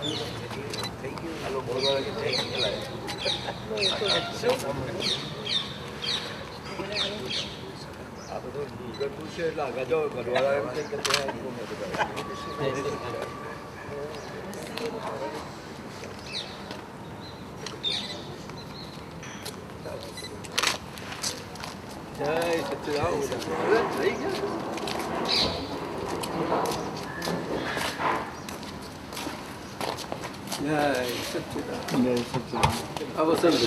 જય સચિદાનંદ થઈ ગયા આ વસંત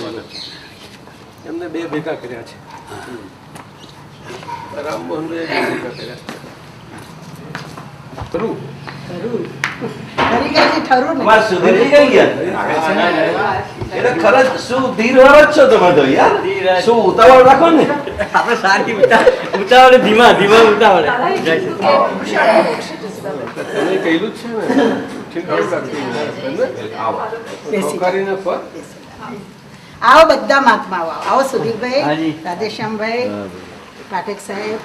એમને બે ભેગા કર્યા છે. રામમોહન ભેગા કર્યા ખરું શું ધીર વાળા જ છો તમે તો યાર, શું ઉતાવળ રાખો ને આપણે સારી ઉતાવળે ધીમા ધીમા ઉતાવળે તમે કહેલું જ છે ને આવો બધા મહાત્માઓ આવો સુધીરભાઈ, રાધેશ્યામભાઈ, પાઠક સાહેબ.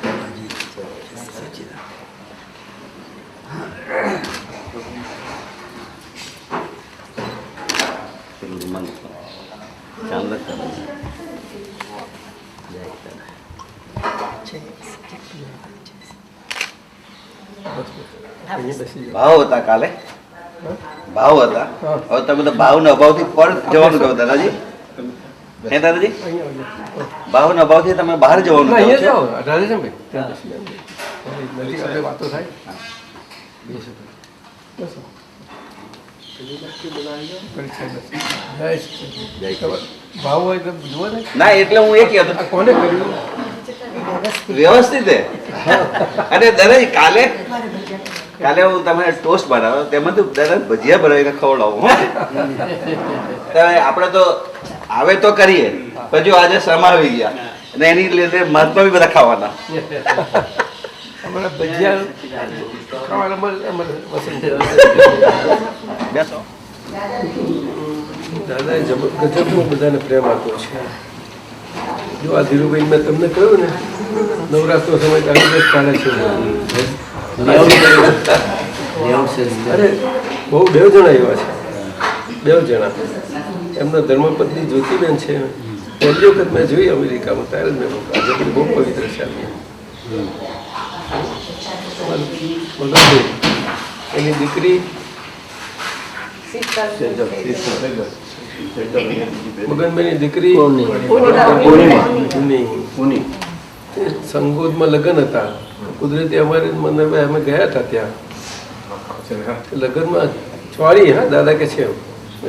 ભાવ હતા કાલે, ભાવ હતા. હવે તમે તો ભાવ ના અભાવ થી પર જવાનું કહો દાદાજી, હે દાદાજી? ભાવ ના અભાવ થી તમે બહાર જવાનું કહો છો. વાતો થાય ભાવ હોય તો જુઓ ને. ના એટલે હું એ કહેતો કોને કર્યું વ્યવસ્થિત. અને દાદાજી કાલે કાલે હું તમે ટોસ્ટ બનાવ્યો, તેમાંથી દાદા ભજીયા બનાવીને ખવડાવું. આપણે તો આવે તો કરીએ, પછી આજે સમાવી ગયા અને એની લીધે મહાત્મા બી બધા ખાવાના. દાદાએ ગજબનો બધાને પ્રેમ આપ્યો છે. જો આ ધીરુભાઈ મેં તમને કહ્યું ને, નવરાત્રનો સમય કાઢે છે. અરે બહુ બે જણા એવા છે, બે જણા. એમના ધર્મપત્ની જ્યોતિબેન છે, પહેલી વખત મેં જોઈ અમેરિકામાં, ત્યારે જ મેં બહુ પવિત્ર છે. એની દીકરી મગનભાઈની દીકરી સંગોદમાં લગ્ન હતા. કુદરતી અમારે મંદિરમાં અમે ગયા હતા, ત્યાં લગ્નમાં ચોરી. હા દાદા કે છે,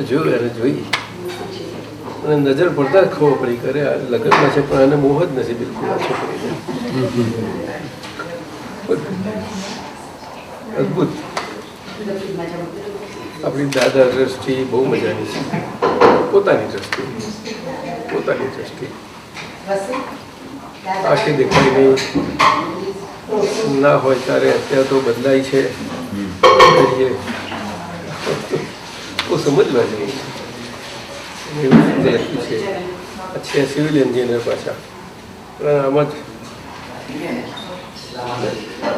જોયું એને જોઈ અને નજર પડતા જ ખબર પડી કરે આ લગ્નમાં છે, પણ એને મોહ જ નથી બિલકુલ આ છોકરીને. અદભુત. આપણી દાદા દ્રષ્ટિ બહુ મજાની છે, પોતાની દ્રષ્ટિ આખી દેખાય નહીં ના હોય ત્યારે. અત્યારે તો બદલાય છે, બહુ સમજવા જેવું એવું રીતે લખ્યું છે. છે સિવિલ એન્જિનિયર પાછા, પણ આમાં જ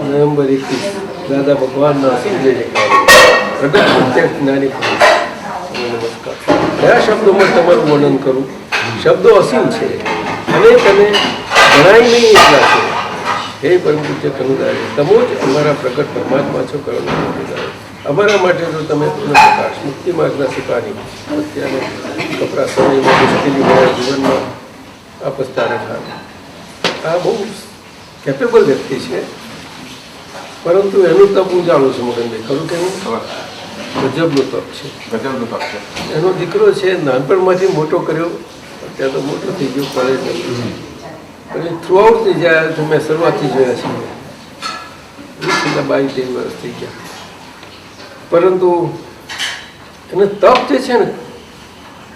નવેમ્બર 21 દાદા ભગવાનના અસીમ જય પ્રગટ પ્રત્યક્ષ જ્ઞાની. નમસ્કાર. કયા શબ્દોમાં તમારું વર્ણન કરું? શબ્દો અસીમ છે, અનેક અને ગણાય નહીં એટલા છે. હે પરમ પૂજ્ય કનુદારે, તમો જ અમારા પ્રગટ પરમાત્મા છો. કરુણાદારે અમારા માટે તો તમે પ્રકાશ મુક્તિ માર્ગના સિપારી. અત્યારે કપરા સમયમાં મુશ્કેલી ભર્યા જીવનમાં આપસતા રહેતા. આ બહુ કેપેબલ વ્યક્તિ છે, પરંતુ એનું તપ હું જાણું છું મગનભાઈ. ખરું કે નહીં? ગજબનું તપ છે. એનો દીકરો છે, નાનપણમાંથી મોટો કર્યો, અત્યારે તો મોટો થઈ ગયો, કોલેજ. અને થ્રુ આઉટથી જ્યારે મેં શરૂઆતથી જોયા છે, 22-23 વર્ષ થઈ ગયા. પરંતુ એને તપ જે છે ને,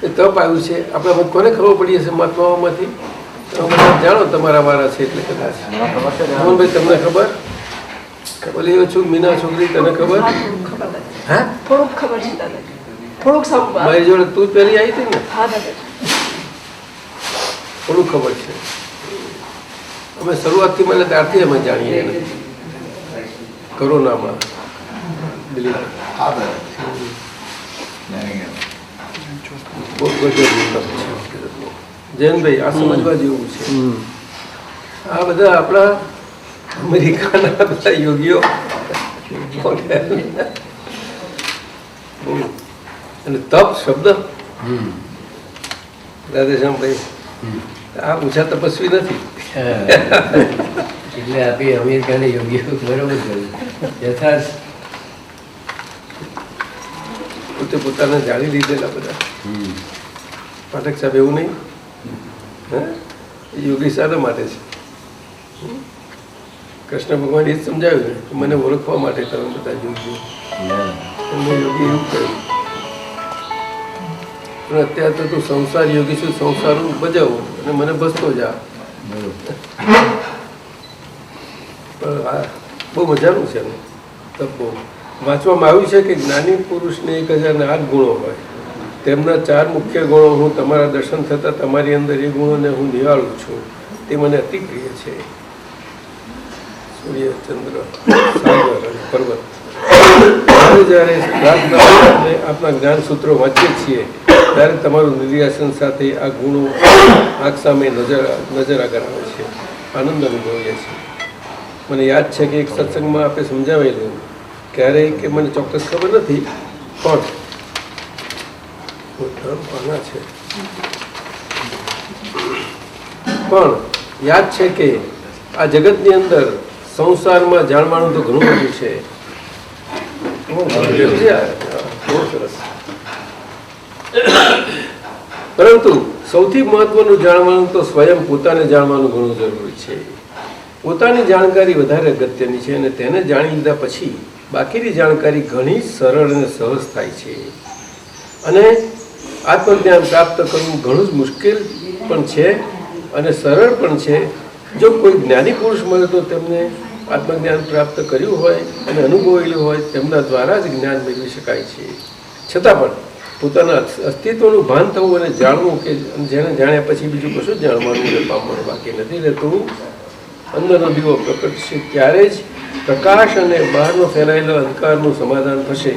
એ તપ આવ્યું છે. આપણે કોને ખબર પડી હશે મહાત્માઓમાંથી? જાણો તમારા વાળા છે એટલે કદાચ. મોહનભાઈ તમને ખબર? બોલી છું મીના છોકરી, તને ખબર? હા, થોડુંક ખબર છે દાદા, થોડુંક મારી જોડે તું પહેલી આવી હતી ને? થોડું ખબર છે. અમે શરૂઆતથી મને ત્યારથી અમે જાણીએ એને કોરોનામાં દિલ્હી. ગજબનું તપ છે. જયંતભાઈ, આ સમજવા જેવું છે. આ બધા આપણા અમેરિકાના બધા યોગીઓ અને તપ શબ્દ રાધેશ્યામભાઈ આ પૂછા તપસ્વી નથી. એટલે આપી અમેરિકાને યોગ્ય બરોબર કર્યું યથાર્થ પોતે પોતાને જાણી લીધેલા બધા. પાઠક સાહેબ એવું નહીં, યોગી શાના માટે છે? કૃષ્ણ ભગવાન એ જ સમજાવ્યું ને કે મને ઓળખવા માટે તમે બધા યોગીઓ. એમને યોગી એવું કહ્યું, પણ અત્યારે તો તું સંસાર યોગી છું, સંસારનું બજાવો અને મને બસતો જા. પણ આ બહુ મજાનું છે ને તપ. બહુ વાંચવામાં આવ્યું છે કે જ્ઞાની પુરુષને 1008 ગુણો હોય. તેમના 4 મુખ્ય ગુણો હું તમારા દર્શન થતાં તમારી અંદર એ ગુણોને હું નિહાળું છું. તે મને અતિ પ્રિય છે. સૂર્ય, ચંદ્ર, સાગર અને પર્વત. જ્યારે આપના જ્ઞાન સૂત્રો વાંચીએ છીએ ત્યારે તમારું નિર્યાસન સાથે આ ગુણો આંખ સામે નજર આગળ આવે છે. આનંદ અનુભવીએ છીએ. મને યાદ છે કે એક સત્સંગમાં આપણે સમજાવેલું ક્યારેય કે મને ચોક્કસ ખબર નથી પણ છે પણ યાદ છે કે આ જગતની અંદર સંસારમાં જાણવાનું તો ઘણું બધું છે. પરંતુ સૌથી મહત્વનું જાણવાનું તો સ્વયં પોતાને જાણવાનું ઘણું જરૂરી છે. પોતાની જાણકારી વધારે અગત્યની છે અને તેને જાણી લીધા પછી બાકીની જાણકારી ઘણી સરળ અને સહજ થાય છે. અને આત્મજ્ઞાન પ્રાપ્ત કરવું ઘણું જ મુશ્કેલ પણ છે અને સરળ પણ છે. જો કોઈ જ્ઞાની પુરુષ મળે તો તેમને આત્મજ્ઞાન પ્રાપ્ત કર્યું હોય અને અનુભવેલું હોય તેમના દ્વારા જ જ્ઞાન મેળવી શકાય છે. છતાં પણ પોતાના અસ્તિત્વનું ભાન થવું અને જાણવું કે જેને જાણ્યા પછી બીજું કશું જ જાણવાનું અને પામવાનું બાકી નથી રહેતું. અંદરનો દીવો પ્રગટશે ત્યારે જ પ્રકાશ અને બહારનો ફેલાયેલો અંધકારનું સમાધાન થશે.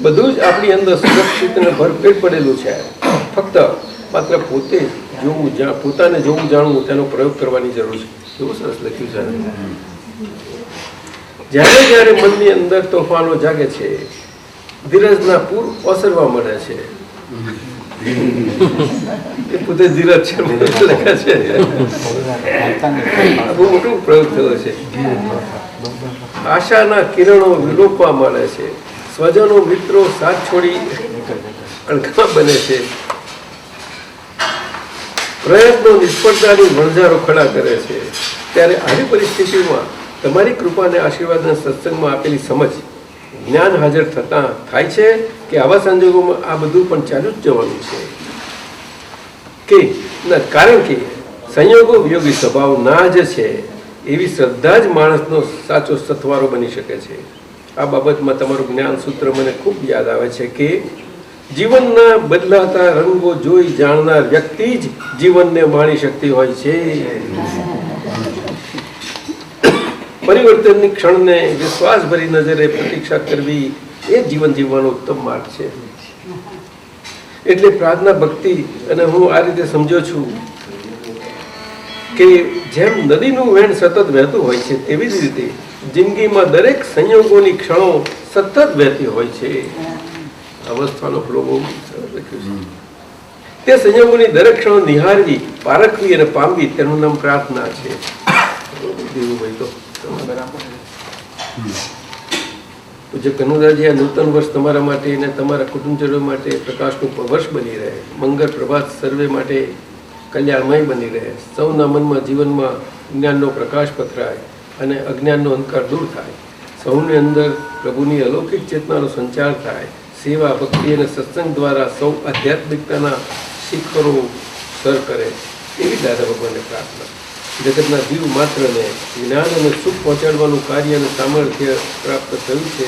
બધું જ આપણી અંદર સુરક્ષિત અને ભરપેટ પડેલું છે. ફક્ત માત્ર પોતે જોવું, પોતાને જોવું જાણવું, તેનો પ્રયોગ કરવાની જરૂર છે. એવું સરસ લખ્યું છે. જ્યારે જ્યારે મનની અંદર તોફાનો જાગે છે, ધીરજના પૂર ઓસરવા મળે છે. એ પોતે ધીરજ છે લખે છે. બહુ મોટો પ્રયોગ થયો છે. આશાના કિરણો વિલોપવા મળે છે. સ્વજનો મિત્રો સાથ છોડી અણખા બને છે. પ્રયત્નો નિષ્ફળતાની વણઝારો ખડા કરે છે. ત્યારે આવી પરિસ્થિતિમાં તમારી કૃપાને આશીર્વાદના સત્સંગમાં આપેલી સમજ જ્ઞાન હાજર થતાં થાય છે કે આવા સંજોગોમાં આ બધું પણ ચાલુ જ જવાનું છે. કારણ કે સંયોગો વિયોગી સ્વભાવ ના જ છે. એવી શ્રદ્ધા જ માણસનો સાચો સથવારો બની શકે છે. આ બાબતમાં તમારું જ્ઞાન સૂત્ર મને ખૂબ યાદ આવે છે કે જીવનના બદલાતા રંગો જોઈ જાણનાર વ્યક્તિ જ જીવનને માણી શકતી હોય છે. પરિવર્તનની ક્ષણને વિશ્વાસભરી નજરે પ્રતીક્ષા કરવી એ જીવન જીવવાનો ઉત્તમ માર્ગ છે. એટલે પ્રાર્થના, ભક્તિ અને હું આ રીતે સમજો છું કે જેમ નદીનું વહેણ સતત વહેતું હોય છે તેવી જ રીતે જિંદગીમાં દરેક સંયોગોની ક્ષણો સતત વહેતી હોય છે. અવસ્થાનો ફ્લો બહુ લખ્યું છે. તે સંયોગોની દરેક ક્ષણો નિહાળવી, પારખવી અને પામવી તેનું નામ પ્રાર્થના છે. દેવુભાઈ તો પૂજ્ય કનુરાજી, આ નૂતન વર્ષ તમારા માટે અને તમારા કુટુંબજનો માટે પ્રકાશનું વર્ષ બની રહે. મંગળ પ્રભાત સર્વે માટે કલ્યાણમય બની રહે. સૌના મનમાં જીવનમાં જ્ઞાનનો પ્રકાશ પથરાય અને અજ્ઞાનનો અંધકાર દૂર થાય. સૌની અંદર પ્રભુની અલૌકિક ચેતનાનો સંચાર થાય. સેવા, ભક્તિ અને સત્સંગ દ્વારા સૌ આધ્યાત્મિકતાના શિખરો સર કરે એવી દાદા ભગવાનને પ્રાર્થના. જગતના જીવ માત્રને જ્ઞાન અને સુખ પહોંચાડવાનું કાર્ય અને સામર્થ્ય પ્રાપ્ત થયું છે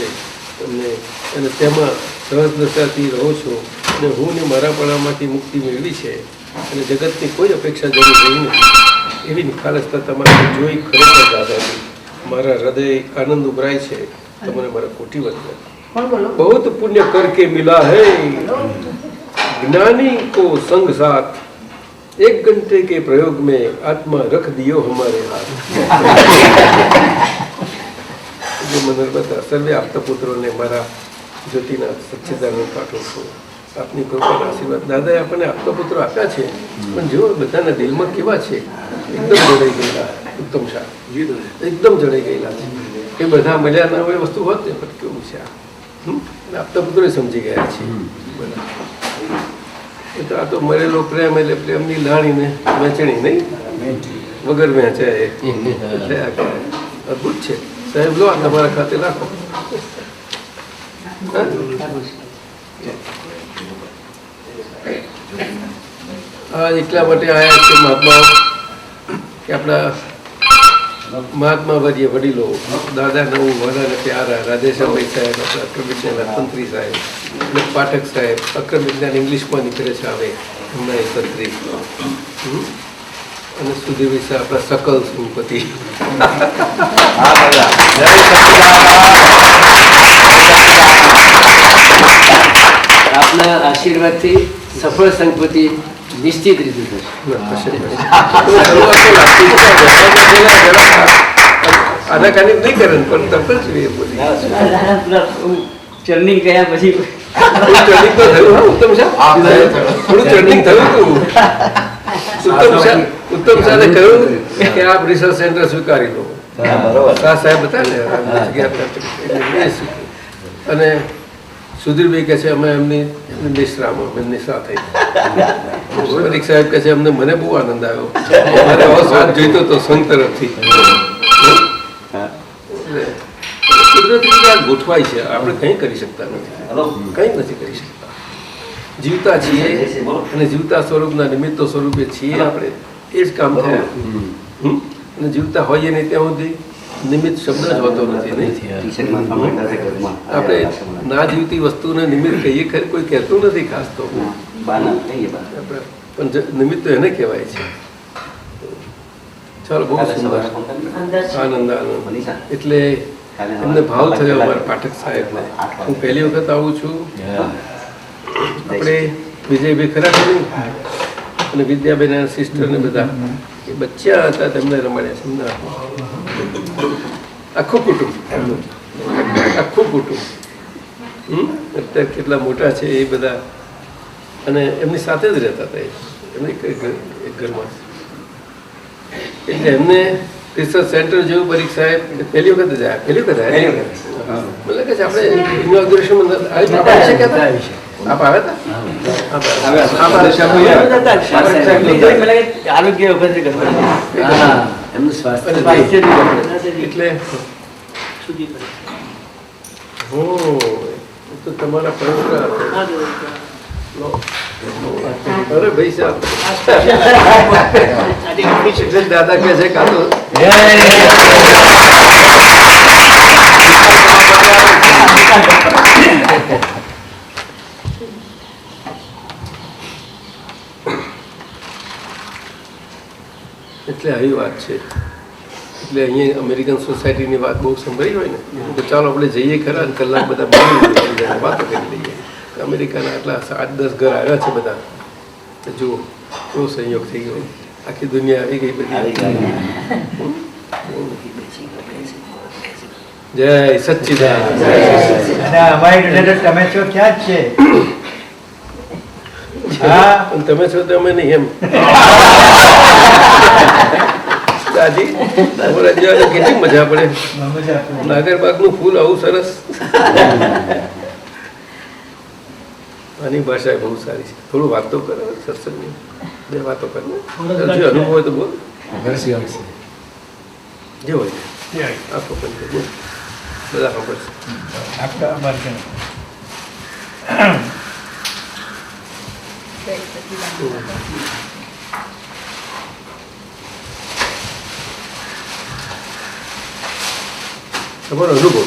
તમને અને તેમાં સહજ દશાથી રહો છો અને હું ને મારા પણામાંથી મુક્તિ મેળવી છે અને જગતની કોઈ અપેક્ષા જરૂર રહી નથી. એવી નિખાલસતા તમારે જોઈ ખરેખર દાદાજી મારા હૃદય આનંદ ઉભરાય છે. તમને મારા કોટી વંદન. બહુત પુણ્ય કરકે મિલા હૈ ज्ञानी को संग साथ, 1 घंटे के प्रयोग में आत्मा रख दियो हमारे हाथ। जो મને બધા સર્વે આપતા પુત્રોને મારા જ્યોતિના સચ્ચિદાનંદ પાઠવું છું. આપની કૃપાના આશીર્વાદ. દાદાએ આપણને આપતા પુત્રો આપ્યા છે, પણ જો બધાના દિલમાં કેવા છે, એકદમ જડાઈ ગયેલા. ઉત્તમ શાહ એકદમ જડાઈ ગયેલા છે. એ બધા મળ્યા ના હોય વસ્તુ હોત ને, પણ કેવું છે આ. આપતા પુત્રોએ સમજી ગયા છે. આ તો મરેલો પ્રેમ એટલે પ્રેમની લાણીને વેચણી નહીં, વગર વેચાય. એટલે આ અદભુત છે. સાહેબ લો, આ તમારા ખાતે રાખો. આ એટલા માટે આવ્યા છે મહાત્મા કે આપણા મહાત્મા વર્ય વડીલો દાદા નવું વડાને પ્યારા રાધેશ્યામભાઈ સાહેબ, આપણા અક્રમ વિજ્ઞાન તંત્રી સાહેબ, પાઠક સાહેબ, અક્રમ વિજ્ઞાન ઇંગ્લિશમાં નીકળે છે આવે એમના એ તંત્રી, અને સુધીર સાહેબ આપણા સકલ સુપતિ. આપના આશીર્વાદથી સફળ સંપત્તિ નિશ્ચિત રીતે થશે. આના કારણે નહીં કરે પણ તરત જ બોલી ચર્નિંગ કર્યા પછી ટ્રેનિંગ તો થયું. ઉત્તમ શાહ થોડું ટ્રેનિંગ થયું હતું. ઉત્તમ શાહે કહ્યું કે આપ રિસર્ચ સેન્ટર સ્વીકારી લો. શાહ સાહેબ હતા ને, અને સુધીરભાઈ કહે છે અમે એમની નિષ્ઠામાં એમની સાથે. પરીખ સાહેબ કહે છે અમને મને બહુ આનંદ આવ્યો, મારે આવો સાથ જોઈતો તો સંઘ તરફથી. કુદરતી આ ગોઠવાય છે, આપણે કંઈ કરી શકતા નથી, કંઈ નથી કરી શકતા. જીવતા છીએ અને જીવતા સ્વરૂપના નિમિત્તો સ્વરૂપે છીએ આપણે, એ જ કામ થયા. અને જીવતા હોઈએ નહીં ત્યાં સુધી નિમિત્ત શબ્દ જ હોતો નથી. આપણે ના જીવતી વસ્તુને નિમિત્ત કહીએ ખરી, કોઈ કહેતું નથી ખાસ તો, પણ નિમિત્ત તો એને કહેવાય છે. ચાલો, બહુ સુંદર, આનંદ આનંદ. એટલે એમને ભાવ થયો અમારા પાઠક સાહેબને. હું પહેલી વખત આવું છું. આપણે વિજયભાઈ ખરા કરી અને વિદ્યાબેન સિસ્ટર ને બધા એ બચ્ચા હતા, તેમને રમાડ્યા છે. આખું કુટુંબ, આખું કુટુંબ અત્યારે કેટલા મોટા છે એ બધા, અને એમની સાથે જ રહેતા હતા એમને એક ઘરમાં. એટલે એમને રિસર્ચ સેન્ટર જેવું પરીખ સાહેબ પહેલી વખત જ આવ્યા. પહેલી વખત આવ્યા મને લાગે છે આપણે ઇનોગ્રેશન આવી શક્યા. આપ આરોગ્ય એમનું સ્વાસ્થ્ય એટલે તો તમારા પરંપરા. અરે ભાઈ સાહેબ, દાદા કે છે કાં તો એટલે આવી વાત છે. એટલે અહીંયા અમેરિકન સોસાયટીની વાત બહુ સંભળાઈ હોય ને, તો ચાલો આપણે જઈએ ખરા, કલાક બધા વાતો કરી લઈએ. અમેરિકાના આટલા 8-10 ઘર આવ્યા છે બધા. જુઓ કેવો સંયોગ થઈ ગયો, આખી દુનિયા આવી ગઈ બધી. જય સચ્ચિદાનંદ. તમે છો ક્યાં જ છે? તમે છો તમે નહીં એમ. દાદી તમારા જેવા કેટલી મજા પડે. નાગરબાગનું ફૂલ આવું સરસ. આની ભાષા બહુ સારી છે. થોડું વાત તો કરો સત્સંગની, 2 વાતો કરો. અનુભવ હોય તો બોલ. જે હોય આપો પણ બધા ખબર છે. તમારો અનુભવ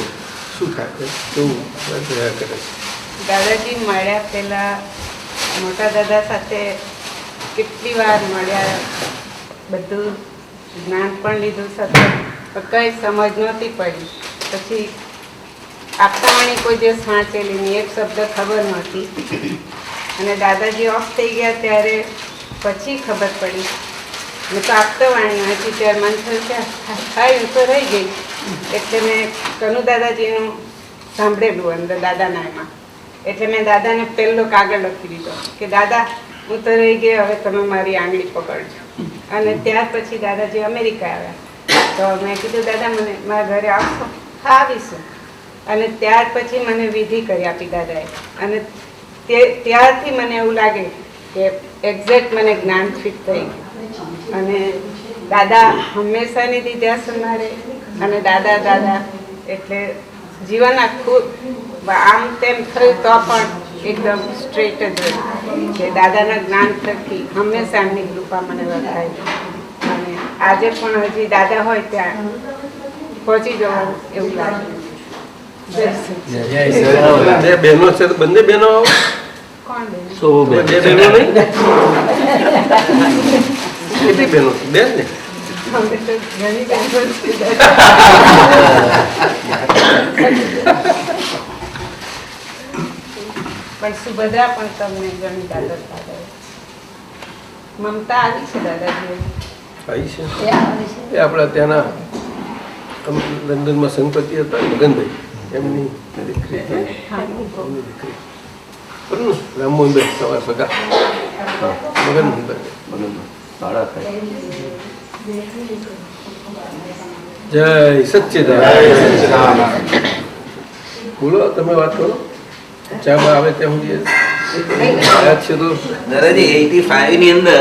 શું થાય, કેવું રહ્યા કરે છે? દાદાજી મળ્યા પહેલા મોટા દાદા સાથે કેટલી વાર મળ્યા, બધું જ્ઞાન પણ લીધું સાથે, પણ કંઈ સમજ નહોતી પડી. પછી આપતાવાણી કોઈ દિવસ વાંચેલી નહીં, એક શબ્દ ખબર નહોતી. અને દાદાજી ઓફ થઈ ગયા ત્યારે પછી ખબર પડી. મેં તો આપતો વાણી વાંચી ત્યારે મને થયું કે હા હું તો રહી ગઈ. એટલે મેં કનુ દાદાજીનું સાંભળેલું અંદર દાદાના એમાં. એટલે મેં દાદાને પહેલો કાગળ લખી દીધો કે દાદા હું તો રહી ગઈ, હવે તમે મારી આંગળી પકડજો. અને ત્યાર પછી દાદાજી અમેરિકા આવ્યા. તો મેં કીધું દાદા મને મારા ઘરે આવશો? હા આવીશું. અને ત્યાર પછી મને વિધિ કરી આપી દાદાએ. અને ત્યારથી મને એવું લાગે કે એક્ઝેક્ટ મને જ્ઞાન ફિટ થઈ ગયું. અને દાદા હંમેશાની દિધ્યાસન મારે અને દાદા દાદા એટલે જીવન આખું આમ તેમ થયું તો પણ એકદમ સ્ટ્રેટ જ રહ્યું કે દાદાના જ્ઞાન થકી હંમેશા એમની કૃપા મને વધારે. અને આજે પણ હજી દાદા હોય ત્યાં પહોંચી જવાનું એવું લાગે. બે બહેનો છે તો બંને બહેનો આવો. કોણ બેન? બે બહેનો નહીં? કેટલી બહેનો? બેન ને? અમે તો ઘણી બહેનો છીએ. પણ સુભદ્રા પણ તમને ઘણી દાદા દાદા મમતા આવી છે દાદાજી. આવી છે એ આપણા ત્યાંના લંડનમાં સંપતિ હતા મગનભાઈ એમની દીકરી રામમોહનભાઈ સવાર સગા મગનભાઈ. જય સચ્ચિદાનંદ. બોલો તમે વાત કરો. ચામાં આવે ત્યાં સુધી યાદ છે તો દાદાજી 85 ની અંદર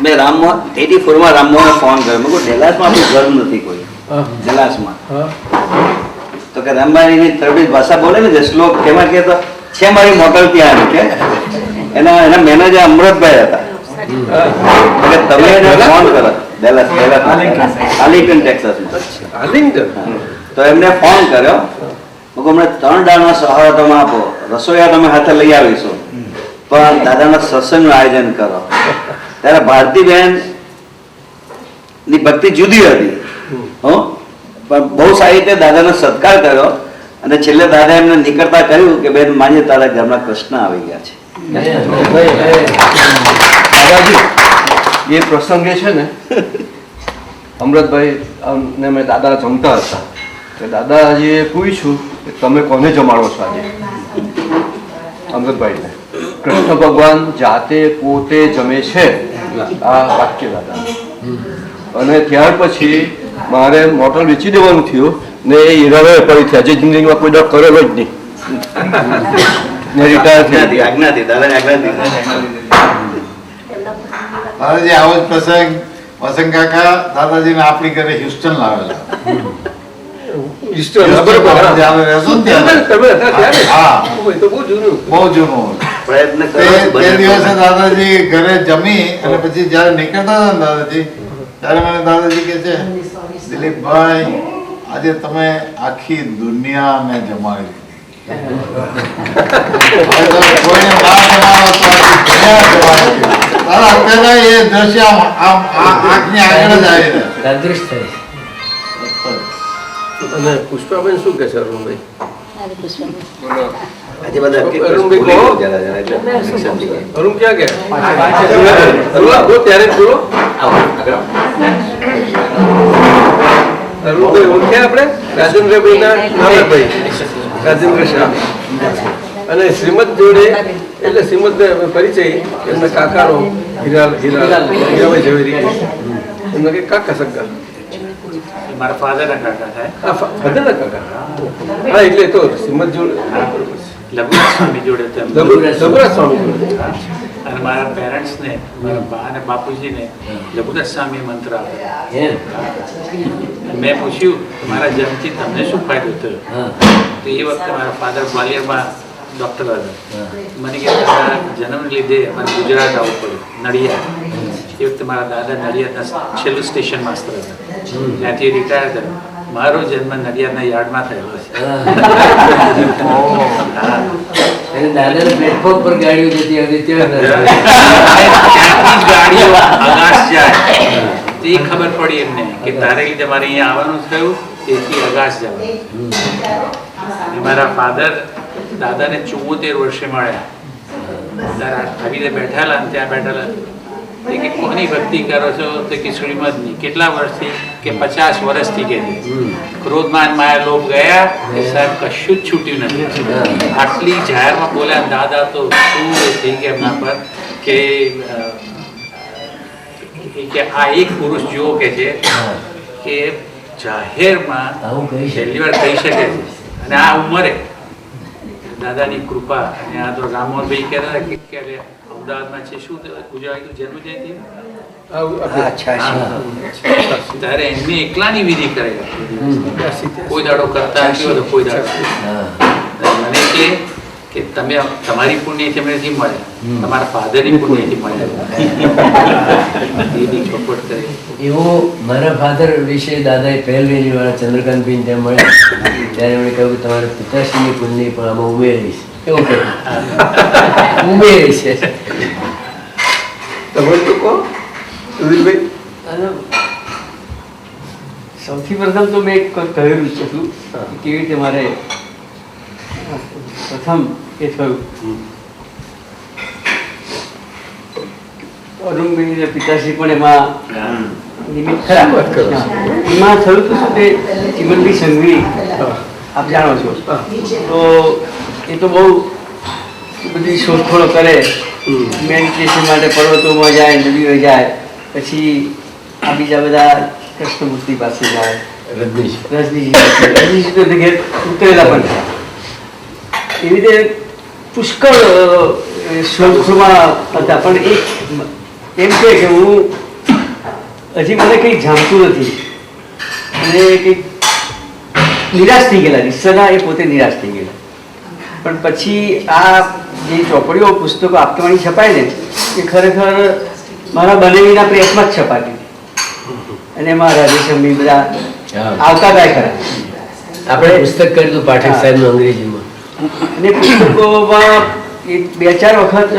મેં 84 માં રામમોહનને ફોન કર્યો. મેં કહ્યું ડેલાસમાં આપણું ઘર નથી કોઈ. ડેલાસમાં તો કે રામબાણીની તરબીજ ભાષા બોલે ને જે શ્લોક એમાં કહેતો છે મારી મોટલ ત્યાં આવી કે એના મેનેજર અમૃતભાઈ હતા. તમે એને ફોન કરો ડેલાસ આર્લિંગ્ટન ટેક્સાસમાં. તો એમને ફોન કર્યો. અમને 3 દાળનો સહારો તમે આપો, રસોઈયા તમે હાથે લઈ આવીશું, પણ દાદાના સત્સંગનું આયોજન કરો. ત્યારે ભારતીબેન ની ભક્તિ જુદી હતી પણ બહુ સારી રીતે દાદાનો સત્કાર કર્યો. અને છેલ્લે દાદા એમને નીકળતા કહ્યું કે બેન માન્ય તારા ઘરમાં કૃષ્ણ આવી ગયા છે. દાદાજી એ પ્રસંગે છે ને અમૃતભાઈ ને મેં દાદા જમતા હતા કે દાદાજીએ પૂછ્યું કે તમે કોને જમાડો છો આજે? અમૃતભાઈને. કૃષ્ણ ભગવાન જાતે પોતે જમે છે આ વાક્ય દાદા. અને ત્યાર પછી મારે મોટર વેચી દેવાનું થયું ને એ હીરા પડી થયા જે જિંદગીમાં કોઈ દોડ કરેલો જ નહીં ને રિટાયર થઈ આજ્ઞાથી દાદાની આજ્ઞાથી. દાદાજી આવો જ પ્રસંગ વસંત કાકા દાદાજીને આપણી ઘરે હ્યુસ્ટન લાવેલા. બહુ જૂનું પ્રયત્ન તે દિવસે દાદાજી ઘરે જમી અને પછી જયારે નીકળતા હતા ને દાદાજી ત્યારે મને દાદાજી કે છે દિલીપભાઈ આજે તમે આખી દુનિયાને જમાડી કોઈને ના જમાડો તો આખી દુનિયા જમાડી. દાદા અત્યારે એ દ્રશ્ય આંખની આગળ જ આવી રહ્યા છે. અને પુષ્પાબેન શું કે છે અરુણભાઈ? આજે બધા અરુણ ક્યાં ગયા? બોલો ત્યારે જ બોલો. અરુણભાઈ ઓળખ્યા આપણે? રાજેન્દ્રભાઈ ના નાનાભાઈ રાજેન્દ્ર શાહ. અને શ્રીમદ જોડે એટલે શ્રીમદ પરિચય એમના કાકાનો હીરાભાઈ ઝવેરી એમના કે કાકા સગા મારા ફાધરના કાકા થાય. ફાધરના કાકા. હા એટલે તો શ્રીમદ જોડે લઘુનાથ સ્વામી જોડે તેમ. લઘુનાથ સ્વામી જોડે. અને મારા પેરેન્ટ્સને મારા બા અને બાપુજીને લઘુનાથ સ્વામી મંત્ર આપ્યો. મેં પૂછ્યું મારા જન્મથી તમને શું ફાયદો થયો? તો એ વખતે મારા ફાધર ગ્વાલિયરમાં ડૉક્ટર હતા. મને કે તારા જન્મને લીધે અમારે ગુજરાત આવવું પડ્યું નડિયાદ. એ વખતે મારા દાદા નડિયાદના છેલ્લું સ્ટેશન માસ્ટર હતા. ત્યાંથી રિટાયર થયો. મારો જન્મ નડિયાદના યાર્ડમાં થયેલો છે. દાદાના પ્લેટફોર્મ પર ગાડીઓ જતી હતી ગાડીઓ આકાશ જાય તે ખબર પડી એમને કે તારે લીધે મારે અહીંયા આવવાનું થયું તેથી આકાશ જવાનું. મારા ફાધર દાદાને 74 વર્ષે મળ્યા ત્યારે આવી રીતે બેઠેલા ને ત્યાં બેઠેલા એ કે કોની ભક્તિ કરો છો તો કે શ્રીમદની. કેટલા વર્ષથી? કે 50 વર્ષથી કે ક્રોધમાન માયા લોભ ગયા એ સાહેબ કશું જ છૂટ્યું નથી. આટલી જાહેરમાં બોલ્યા દાદા તો શું થઈ ગયા એમના પર કે આ એક પુરુષ જુઓ કે છે કે જાહેરમાં પહેલી વાર કહી શકે છે અને આ ઉંમરે દાદાની કૃપા. અને આ તો રામમોહનભાઈ કહેતા હતા કે અમદાવાદમાં છે શું ઉજવાય જન્મ જયંતિ ત્યારે એમની એકલાની વિધિ કરે કોઈ દાડો કરતા નથી તો કોઈ દાડો મને કે તમે તમારી પુણ્યથી અમને નથી મળ્યા તમારા ફાધરની પુણ્યથી મળ્યા એની ચોપટ કરી. એવો મારા ફાધર વિશે દાદાએ પહેલવેલી વાળા ચંદ્રકાંતભાઈને ત્યાં મળ્યા ત્યારે એમણે કહ્યું કે તમારા પિતાશ્રીની પુણ્ય પણ આમાં ઉમેરી છે. એવું કહ્યું ઉમેરી છે. તમે તો કહો સુધીરભાઈ. સૌથી પ્રથમ તો મેં કહ્યું છે કેવી રીતે મારે પ્રથમ એ થયું અરુણભાઈ પિતાશ્રી પણ એમાં નિમિત્ત ખરા. એમાં થયું તો શું તે ચીમનભાઈ સંઘવી આપ જાણો છો તો એ તો બહુ બધી શોધખોળો કરે મેડિટેશન માટે પર્વતોમાં જાય નદીઓ જાય પછી આ બીજા બધા કૃષ્ણમૂર્તિ પાસે જાય રજનીજી તો ઘેર ઉતરેલા પણ થયા. એવી રીતે પુષ્કળ શોધખોળમાં હતા પણ એમ કે હું હજી મને કંઈ જાણતું નથી અને કંઈક નિરાશ થઈ ગયેલા. રિસર્ચના એ પોતે નિરાશ થઈ ગયેલા. પણ પછી આ જે ચોપડીઓ પુસ્તકો આપવાની છપાય ને એ ખરેખર મારા બનેવીના પ્રેસમાં જ છપાતી હતી અને એમાં રાજેશભાઈ બધા આવતા હતા ખરા. આપણે પુસ્તક કર્યું હતું પાઠક સાહેબનું અંગ્રેજીમાં અને પુસ્તકોમાં 2-4 વખત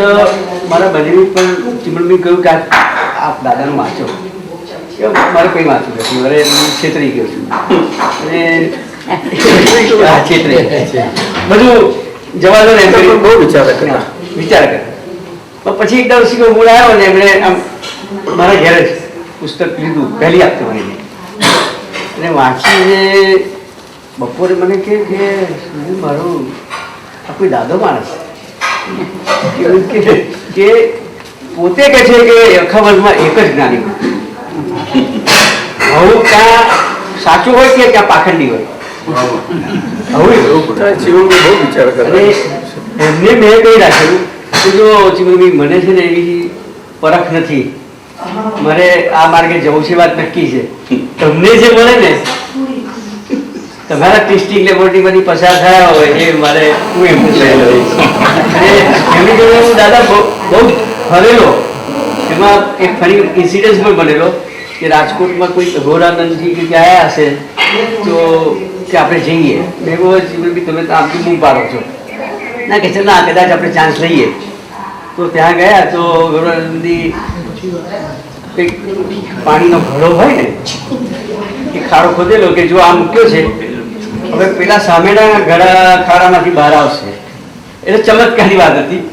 મારા બનેવી પણ ચીમનભાઈ કહ્યું કે આપ દાદાનું વાંચો. મારે કંઈ વાંચવું નથી, મારે છેતરી ગયો છું અને છેતરી બધું જવા દો ને બહુ વિચાર કરે. પણ પછી એક દિવસ મૂળ આવ્યો ને એમણે આમ મારા ઘેરે જ પુસ્તક લીધું પહેલી આપતો મને અને વાંચીને બપોરે મને કે મારું આ કોઈ દાદો માણસ કે પોતે કહે છે કે આખા વર્ષમાં એક જ જ્ઞાની આવું ક્યાં સાચું હોય કે ક્યાં પાખંડી હોય એમને મેં કહી રાખ્યું કે જો ચીમનભાઈ મને છે ને એવી પરખ નથી, મારે આ માર્ગે જવું છે વાત નક્કી છે. તમને જે મળે ને તમારા ટેસ્ટિંગ લેબોરેટરીમાંથી પસાર થયા હોય એ મારે હું એમ એમની જોડે હું દાદા બહુ ફરેલો. એમાં એક ફરી ઇન્સિડન્સ પણ બનેલો કે રાજકોટમાં કોઈ ઘોરાનંદજી કે આવ્યા હશે તો કે આપણે જઈએ. મેં કહું જીવનભાઈ તમે તો આપી બૂમ પાડો છો ના કે છે ના કદાચ આપણે ચાન્સ લઈએ. તો ત્યાં ગયા તો ગૌરાનંદી કંઈક પાણીનો ઘડો હોય ને એ ખાડો ખોદેલો કે જો આ મૂક્યો છે હવે પેલા સામેના ઘડા ખાડામાંથી બહાર આવશે. એટલે ચમત્કારી વાત હતી.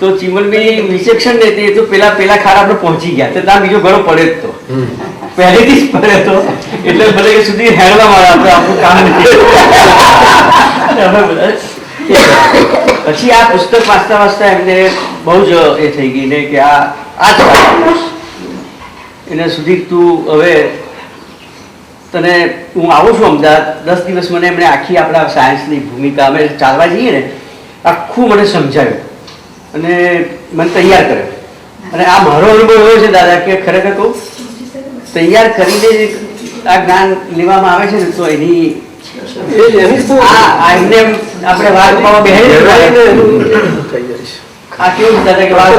તો ચીમનભાઈ વિચક્ષણ ને તે તો પેલા ખાડા આપણે પહોંચી ગયા તો ત્યાં બીજો ઘડો પડે જ તો પહેલેથી જ પડે તો એટલે ભલે કે સુધી હેરવા વાળા આપણે આપણું કામ નથી. પછી આ પુસ્તક વાંચતા એમને બહુ જ એ થઈ ગઈ ને કે આ જ એને સુધી તું હવે તને હું આવું છું અમદાવાદ 10 દિવસ મને એમણે આખી આપણા સાયન્સની ભૂમિકા અમે ચાલવા જઈએ ને આખું મને સમજાવ્યું અને મને તૈયાર કર્યો. અને આ મારો અનુભવ એવો છે દાદા કે ખરેખર કહું તૈયાર કરીને આ જ્ઞાન લેવામાં આવે છે ને તો એની એમને આપણે વાત બેહાડી આ કેવું દાદા કે વાત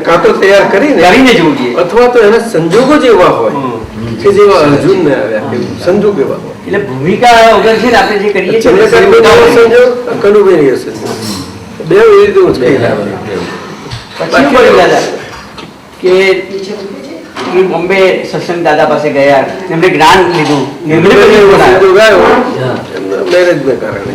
કાં તો તૈયાર કરીને જવું જોઈએ અથવા તો એના સંજોગો જેવા હોય કે જેવા અર્જુન ને આવ્યા સંજોગ એવા હોય. એટલે ભૂમિકા વગર છે ને આપણે જે કરીએ છીએ સંજોગ કનુભાઈ સંજોગ બે રીતે હું પછી દાદા કે એ બોમ્બે સત્સંગ દાદા પાસે ગયા એમને જ્ઞાન લીધું મેરેજ ને કારણે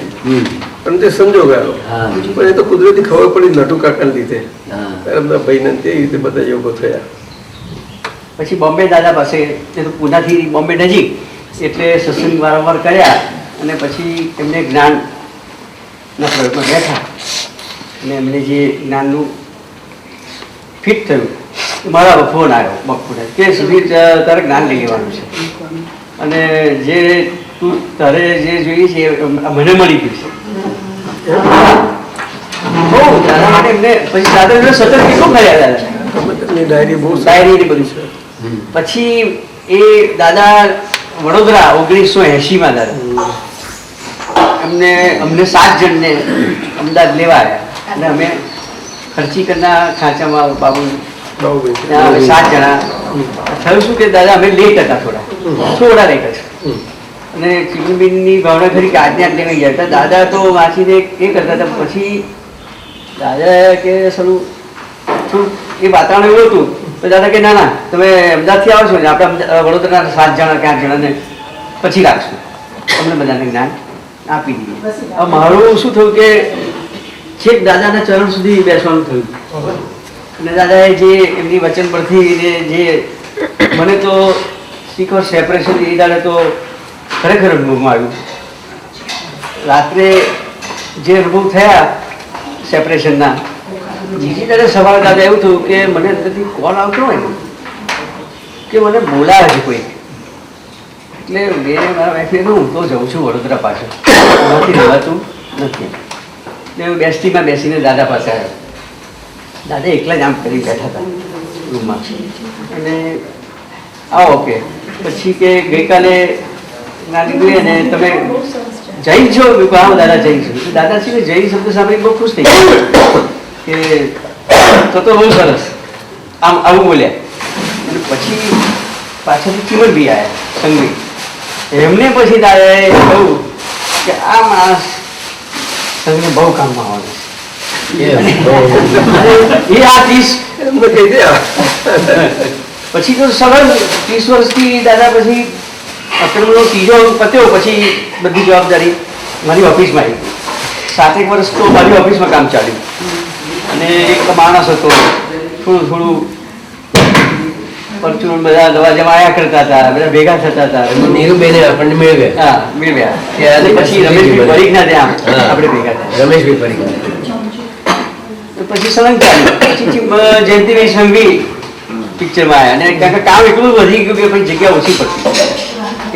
પણ તે સંજોગ આવ્યો. હા. પણ એ તો કુદરતી ખબર પડી નટુ કાકાને લીધે. હા. એમના ભાઈને તે રીતે બધા યોગો થયા. પછી બોમ્બે દાદા પાસે, એ તો પૂનાથી બોમ્બે નજીક, એટલે સત્સંગ વારંવાર કર્યા અને પછી એમને જ્ઞાનના પ્રયોગમાં બેઠા અને એમને જે જ્ઞાનનું ફિટ થયું, મારા ફોન આવ્યો બપોરે કે સુધી તારે જ્ઞાન લઈ લેવાનું છે અને જે તું તારે જે જોઈએ છે એ મને મળી ગયું છે. બહુ દાદા માટે એમને પછી દાદા જોડે સતત કેટલું ફર્યા દાદા, એમની ડાયરી બહુ ડાયરી ને બધું છે. પછી એ દાદા વડોદરા 1980માં દાદા અમને 7 જણને અમદાવાદ લેવા આવ્યા અને અમે ખર્ચીકરના ખાંચામાં બાબુ ત્યાં 7 જણા થયું. શું કે દાદા અમે લેટ હતા, થોડા લેટ હતા અને ચીકનબીનની ભાવના ખરી કે આજને આટલે નહીં ગયા હતા. દાદા તો વાંચીને એ કરતા હતા. પછી દાદા કે સારું થોડું એ વાતાવરણ એવું હતું તો દાદા કે ના ના તમે અમદાવાદથી આવો છો ને, આપણે વડોદરાના 7 જણા કે 8 જણાને પછી રાખશું, તમને બધાને જ્ઞાન આપી દઈએ. હવે મારું શું થયું કે છેક દાદાના ચરણ સુધી બેસવાનું થયું અને દાદાએ જે એમની વચન પરથી જે મને તો શીખો સેપરેશન એ દાડે તો ખરેખર અનુભવમાં આવ્યું. રાત્રે જે અનુભવ થયા સેપરેશનના, બીજી દાડે સવારે દાદા એવું થયું કે મને અંદરથી કોલ આવતો હોય ને કે મને બોલાવે છે કોઈ, એટલે મેં મારા વાઈફને હું તો જઉં છું વડોદરા પાછળ, એમાંથી રહેવાતું નથી. એટલે હું બેસ્ટીમાં બેસીને દાદા પાસે આવ્યો. દાદા એકલા જ આમ કરી બેઠા હતા રૂમમાં અને આવો કે પછી કે ગઈકાલે ના લીધું ને તમે જૈન છો? આવો દાદા જૈન છું. દાદાશ્રીને જૈન શબ્દ સાંભળી બહુ ખુશ થઈ ગયા કે તો બહુ સરસ, આમ આવું બોલ્યા. અને પછી પાછળથી ચીમનભાઈ આવ્યા સંગી, એમને પછી દાદાએ કહ્યું કે આ માણસ સંઘને બહુ કામમાં આવે છે, એ આ 30 કહી દે. પછી તો સરળ 30 વર્ષથી દાદા પછી અક્રમનો ત્રીજો પત્યો પછી બધી જવાબદારી મારી ઓફિસમાં આવી. 7 વર્ષ તો મારી ઓફિસમાં કામ ચાલ્યું અને એક માણસ હતો થોડું પરચુરણ બધા દરવાજામાં આવ્યા કરતા હતા, બધા ભેગા થતા હતા. નીરુબેને આપણને મેળવ્યા. હા મેળવ્યા. અને પછી રમેશભાઈ પરીખના ત્યાં આપણે ભેગા થયા. રમેશભાઈ પરીખ પછી સળંગ ચાલ્યું. પછી જયંતિભાઈ સંઘવી પિક્ચરમાં આવ્યા અને કારણ કે કામ એટલું વધી ગયું કે પછી જગ્યા ઓછી પડતી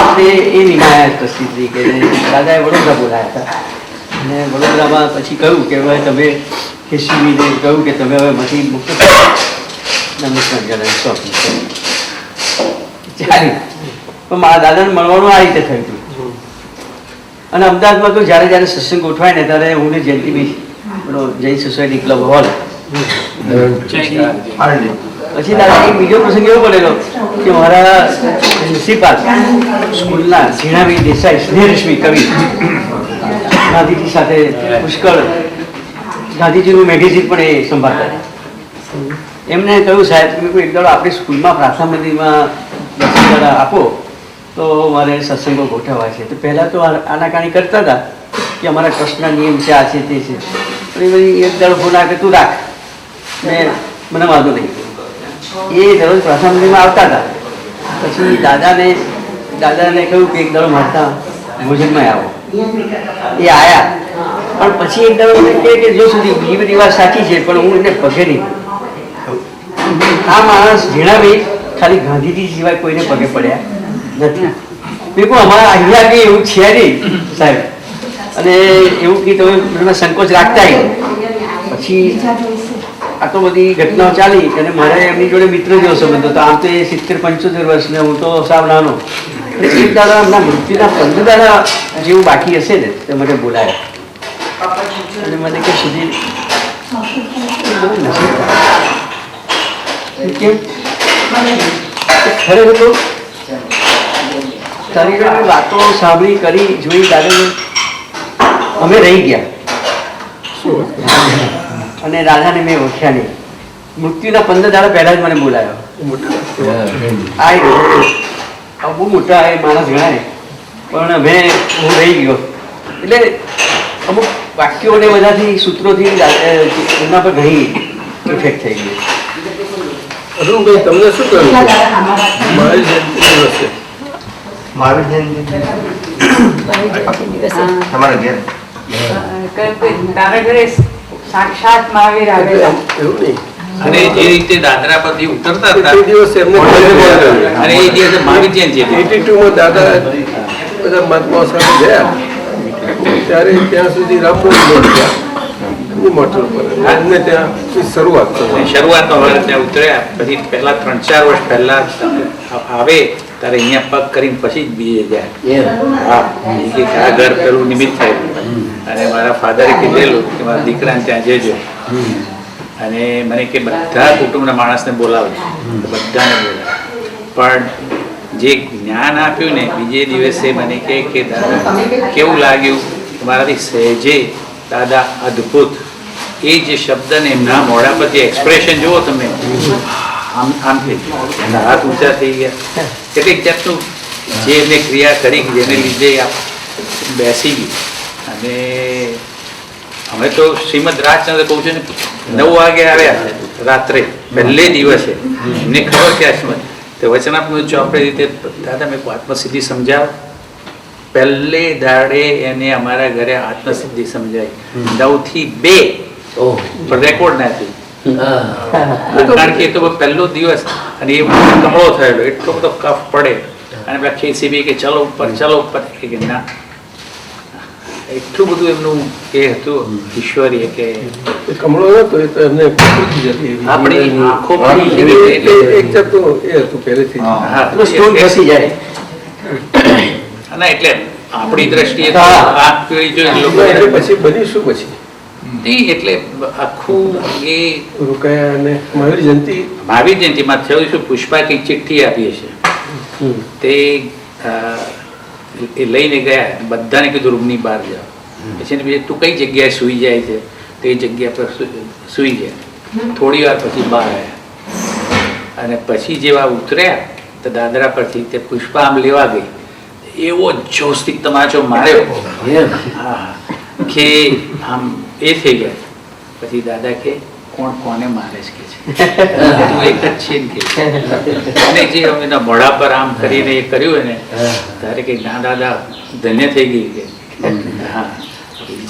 એટલે એ નિમાયા પરિસ્થિતિ કે દાદાએ વડોદરા બોલાયા હતા અને વડોદરામાં પછી કહ્યું કે હવે તમે કેસીવીને કહ્યું કે તમે હવે મથી મુક્ત નમસ્કાર જણાવી શોખી ચાલી. પણ મારા દાદાને મળવાનું આ રીતે થયું હતું. અને અમદાવાદમાં તો જ્યારે જ્યારે સત્સંગ ગોઠવાય ને ત્યારે હું ને જયંતિભાઈ પેલો જૈન સોસાયટી ક્લબ હોલ, પછી દાદા એક બીજો પ્રસંગ એવો બનેલો કે મારા પ્રિન્સિપાલ સ્કૂલના ઝીણાભાઈ દેસાઈ સ્નેહરશ્મિ કવિ ગાંધીજી સાથે પુષ્કળ ગાંધીજીનું મેગેઝિન પણ એ સંભાળતા. એમને કહ્યું સાહેબ તમે એક દાડો આપણી સ્કૂલમાં પ્રાર્થના મંદિરમાં દર્શન આપો તો મારે સત્સંગો ગોઠવવા છે. તો પહેલાં તો આનાકાની કરતા હતા કે અમારા ટ્રસ્ટના નિયમ છે, આ છે તે છે. પણ એ એક દાડો ફોન આવે તું રાખ, મને વાંધો નહીં. એ દરરોજ પ્રાર્થના મંદિરમાં આવતા હતા. પછી દાદાને કહ્યું કે એક દાડો મારતા ભોજનમાં આવો. એ આવ્યા પણ પછી એક દાડો કે જો સુધી બીજી બધી વાત સાચી છે પણ હું એને પગે નહીં. આ માણસ ઝીણાભાઈ ખાલી ગાંધીજી સિવાય કોઈને પગે પડ્યા નથી. બિલકુલ અમારા અહીંયા કંઈ એવું છે નહીં સાહેબ. અને એવું કે તમે સંકોચ રાખતા પછી આ તો બધી ઘટનાઓ ચાલી અને મારે એમની જોડે મિત્ર જેવો સંબંધ હતો. આમ તો એ 70-75 વર્ષને, હું તો સાવ નાનો. એક દાડા એમના મૃત્યુના 15 દાડા જેવું બાકી હશે ને તે મને બોલાયા અને મને કે સુધી કેમ ખરેખર તો તારી જોડે વાતો સાંભળી કરી જોઈ દાદાને અમે રહી ગયા અને રાધાને મેં ઓળખ્યા નહીં. મૃત્યુના 15 દાડા પહેલા જ મને બોલાયો. આ બહુ મોટા એ માણસ ગણાય પણ હું રહી ગયો. એટલે અમુક વાક્યો ને બધાથી સૂત્રોથી એમના પર ઘણી ઇફેક્ટ થઈ ગઈ. અરુણભાઈ તમને શું કહ્યું મારી જયંતિ દિવસે મહાવીર જયંતિ તમારા ઘેર કહ્યું કે તારા ઘરે સાક્ષાત મહાવીર આવેલા. એવું નહીં અને જે રીતે દાદરા પરથી ઉતરતા હતા તે દિવસે એમને અને એ દિવસે મહાવીર જયંતિ હતી. 82 માં દાદા બધા મહાત્માઓ સાથે ગયા ત્યારે ત્યાં સુધી રામમોહન ગયા એમની મોટર પર એમને ત્યાં શરૂઆત કરી. શરૂઆત અમારે ત્યાં ઉતર્યા પછી પહેલા 3-4 વર્ષ પહેલા આવે ત્યારે અહીંયા પગ કરીને પછી જ બીજે જાય. હા એ કે આ ઘર પેલું નિમિત્ત થયું અને મારા ફાધરે કીધેલું કે મારા દીકરાને ત્યાં જજો અને મને કે બધા કુટુંબના માણસને બોલાવજો. બધાને બોલાવે પણ જે જ્ઞાન આપ્યું ને બીજે દિવસે મને કે દાદા કેવું લાગ્યું મારાથી સહેજે દાદા અદ્ભુત એ જે શબ્દને એમના મોઢા પર જે એક્સપ્રેશન જુઓ તમે આમ આમ થઈ ગયું હાથ ઊંચા થઈ ગયા કેટલીક જાતનું જે એમને ક્રિયા કરી જેને લીધે બેસી ગઈ. અને અમે તો શ્રીમદ રાજચંદ્ર કહું છું ને 9 વાગે આવ્યા રાત્રે પહેલે દિવસે એમને ખબર કે શ્રીમદ તે વચનાત્મક જો આપણે રીતે દાદા મેં આત્મસિદ્ધિ સમજાવ પહેલે દાડે એને અમારા ઘરે આત્મસિદ્ધિ સમજાય 9 થી 2 પણ રેકોર્ડ નથી કારણ કે એ તો પહેલો દિવસ અને એ કમળો થયેલો એટલો બધો કફ પડે અને પેલા ખેસીબી કે ચલો ઉપર કે ના એટલું બધું એમનું એ હતું ઈશ્વરીય કે કમળો હતો એ તો એમને પ્રકૃતિ જ હતી. આપણી આંખો એક જાતનું એ હતું પહેલેથી ના એટલે આપણી દ્રષ્ટિએ આંખ પીળી જોઈ લોકો પછી બની શું પછી એટલે આખું એ રોકાયા અને મહાવીર જયંતિમાં થયું શું પુષ્પા કંઈક ચિઠ્ઠી આપી છે તે એ લઈને ગયા બધાને કીધું રૂમની બહાર જાઓ પછી તું કઈ જગ્યાએ સૂઈ જાય છે તે જગ્યા પર સૂઈ જાય. થોડી વાર પછી બહાર આવ્યા અને પછી જેવા ઉતર્યા તો દાદરા પરથી તે પુષ્પા આમ લેવા ગઈ એવો જોશથી તમાચો માર્યો હા કે આમ એ થઈ ગયા. પછી દાદા કે કોણ કોને મારે છે કે તું એક જ છે ને કે અને જે એના મોઢા પર આમ કરીને એ કર્યું ને ત્યારે કે ના દાદા ધન્ય થઈ ગઈ કે હા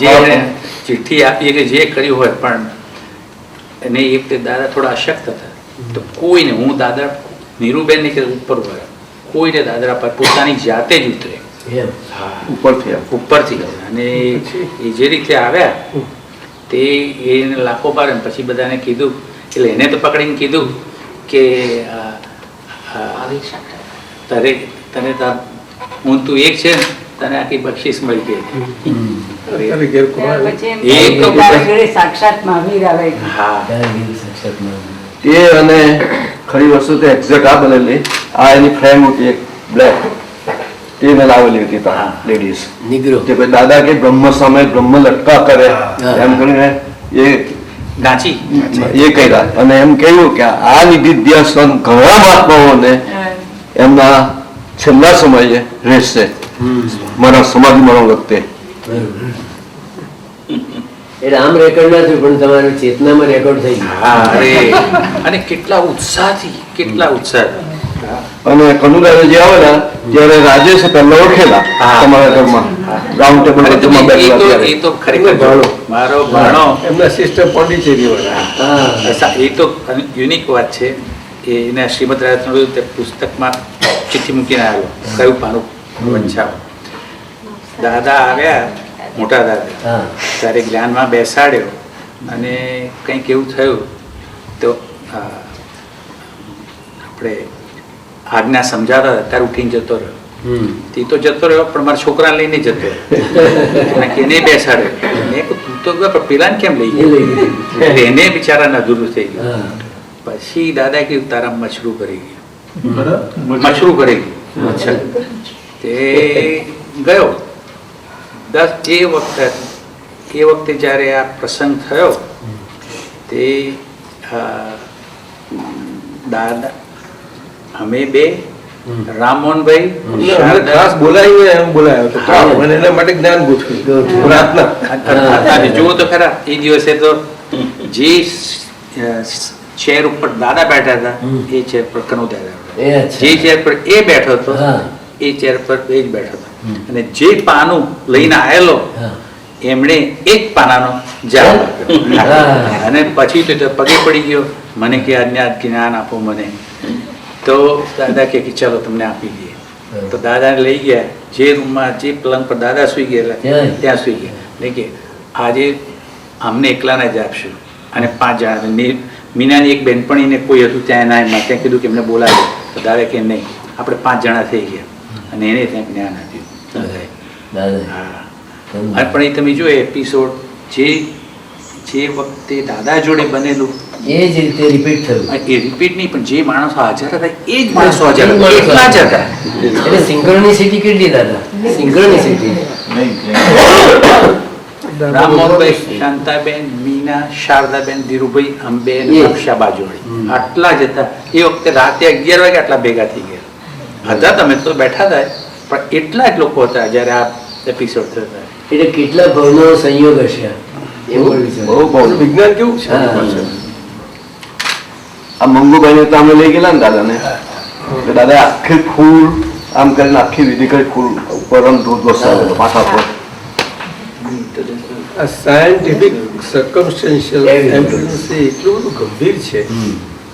જે એને ચિઠ્ઠી આપી કે જે કર્યું હોય પણ એને એક દાદા થોડા અશક્ત હતા તો કોઈને હું દાદા નીરુબેન ને કે ઉપર હોય કોઈને દાદરા પર પોતાની જાતે જ ઉતરે ઉપરથી અને એ જે રીતે આવ્યા તે એને લાખો પાડે પછી બધાને કીધું એટલે એને તો પકડીને કીધું કે તને હું તું એક છે ને તને આખી બક્ષિસ મળી ગઈ. સાક્ષાત મહાવીર આવે. હા એ અને ખરી વસ્તુ તો એક્ઝેક્ટ આ બનેલી આ એની ફ્રેન્ડ હતી એક બ્લેક તે મેં લાવેલી હતી લેડીઝ કે ભાઈ દાદા કે બ્રહ્મ સામે બ્રહ્મ લટકા કરે એમ કરીને એ ગાંચી એ કર્યા અને એમ કહ્યું કે આ નિધિધ્ય સંત ઘણા મહાત્માઓને એમના છેલ્લા સમયે રહેશે મારા સમાધિ મરણ વખતે. એટલે આમ રેકોર્ડ ના થયું પણ તમારું ચેતનામાં રેકોર્ડ થઈ ગયું. અરે અને કેટલા ઉત્સાહથી અને કનુદાદા જે આવેલા ત્યારે રાજેશ પહેલા ઓળખેલા તમારા ઘરમાં રાઉન્ડ ટેબલ એ તો ખરેખર મારો ભાણો એમના સિસ્ટર પોંડિચેરી વાળા એ તો યુનિક વાત છે. એને શ્રીમદ રાજચંદ્ર તે પુસ્તકમાં ચિઠ્ઠી મૂકીને આવ્યો કયું પાનું વંચાવ દાદા આવ્યા મોટા દાદા ત્યારે જ્ઞાનમાં બેસાડ્યો અને કંઈક એવું થયું તો આપણે આજ્ઞા સમજાતા હતા ત્યારે ઉઠીને જતો રહ્યો. તે તો જતો રહ્યો પણ મારા છોકરા લઈને જતો રહ્યો એને બેસાડ્યો. મેં તું તો પેલા કેમ લઈ ગયો એને બિચારાને અધૂરું થઈ ગયું. પછી દાદા કીધું તારા મછરું કરી ગયું તે ગયો. એ વખતે જ્યારે આ પ્રસંગ થયો તે દાદા અમે બે રામમોહનભાઈ અમને શારદા ખાસ બોલાવી હોય એમ બોલાયો તો હા. મને એના માટે જ્ઞાન ગોઠવ્યું પ્રાર્થના. અને જુઓ તો ખરા એ દિવસે તો જે ચેર ઉપર દાદા બેઠા હતા એ ચેર પર કનુ દાદા એ બેઠા. અચ્છા. જે ચેર પર એ બેઠો હતો હા. એ ચેર પર એ જ બેઠો હતો અને જે પાનું લઈને આવેલો હા. એમણે એક પાનાનો જવાબ આપ્યો હા. અને પછી તો પગે પડી ગયો મને કે અજ્ઞાત જ્ઞાન આપો મને. તો દાદા કે ચાલો તમને આપી દઈએ. તો દાદાને લઈ ગયા જે રૂમમાં જે પલંગ પર દાદા સુઈ ગયેલા ત્યાં સુઈ ગયા એટલે કે આજે અમને એકલાને જ આપશું અને 5 જણા મીનાની એક બેનપણીને કોઈ હતું ત્યાં એના એમાં ત્યાં કીધું કે એમને બોલાવે તો દાદા કે નહીં આપણે 5 જણા થઈ ગયા અને એને ત્યાં જ્ઞાન આપ્યું દાદા હા અને પણ એ તમે જો એપિસોડ જે વખતે દાદા જોડે બનેલું એ જ રીતે રિપીટ થયું. એ રિપીટ નહીં પણ જે માણસો હાજર હતા એ જ માણસો હાજર હતા એટલા જ હતા. એટલે સિંક્રોનિસિટી કેટલી દાદા? સિંક્રોનિસિટી રામમોહનભાઈ, શાંતાબેન, મીના, શારદાબેન, ધીરુભાઈ, અંબે અને Yes. અક્ષા જોડે આટલા જ હતા. એ વખતે રાતે 11 વાગે આટલા ભેગા થઈ ગયા હતા. તમે તો બેઠા હતા પણ એટલા જ લોકો હતા જ્યારે આ એપિસોડ થયો હતા. એટલે કેટલા ભવનો સંયોગ હશે આ? એવું વિચાર. બહુ વિજ્ઞાન કેવું છે હા. આ મંગુભાઈને તો અમે લઈ ગયેલા ને દાદાને તો દાદા આખી ફૂલ આમ કરીને આખી વિધિ કરી ફૂલ પરમ દૂધ વસાવેલો માથા પર. આ સાયન્ટિફિક સર્કમસ્ટેન્શિયલ એવિડન્સ એટલું બધું ગંભીર છે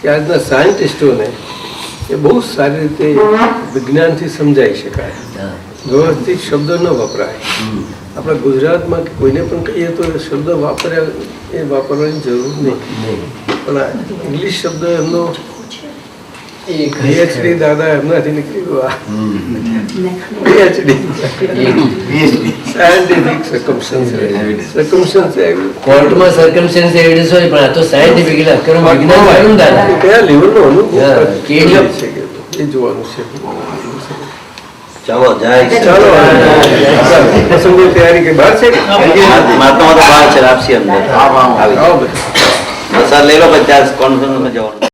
કે આજના સાયન્ટિસ્ટોને એ બહુ સારી રીતે વિજ્ઞાનથી સમજાઈ શકાય. હા. વ્યવસ્થિત શબ્દો ન વપરાય. આપણા ગુજરાતમાં કે કોઈને પણ કહીએ તો એ શબ્દ વાપર્યા એ વાપરવાની જરૂર નહીં. પણ આ ઇંગ્લિશ શબ્દ એમનો PhD દાદા એમનાથી નીકળી ગયો. PhD સાયન્ટિફિક સર્કમસ્ટન્સ કોર્ટમાં સર્કમસ્ટન્સ એવિડન્સ હોય પણ આ તો સાયન્ટિફિક એટલે અક્રમ વિજ્ઞાન ખરું દાદા. કયા લેવલનો અનુભવ હા, છે એ જોવાનું છે. ચાલો જય ચાલો પ્રસંગો તૈયારી કઈ બહાર છે કે? મહાત્મા તો બહાર છે આપસી અંદર આવો આવી બધા. પ્રસાદ લઈ લો પછી ત્યાં કોન્ફરન્સમાં જવાનું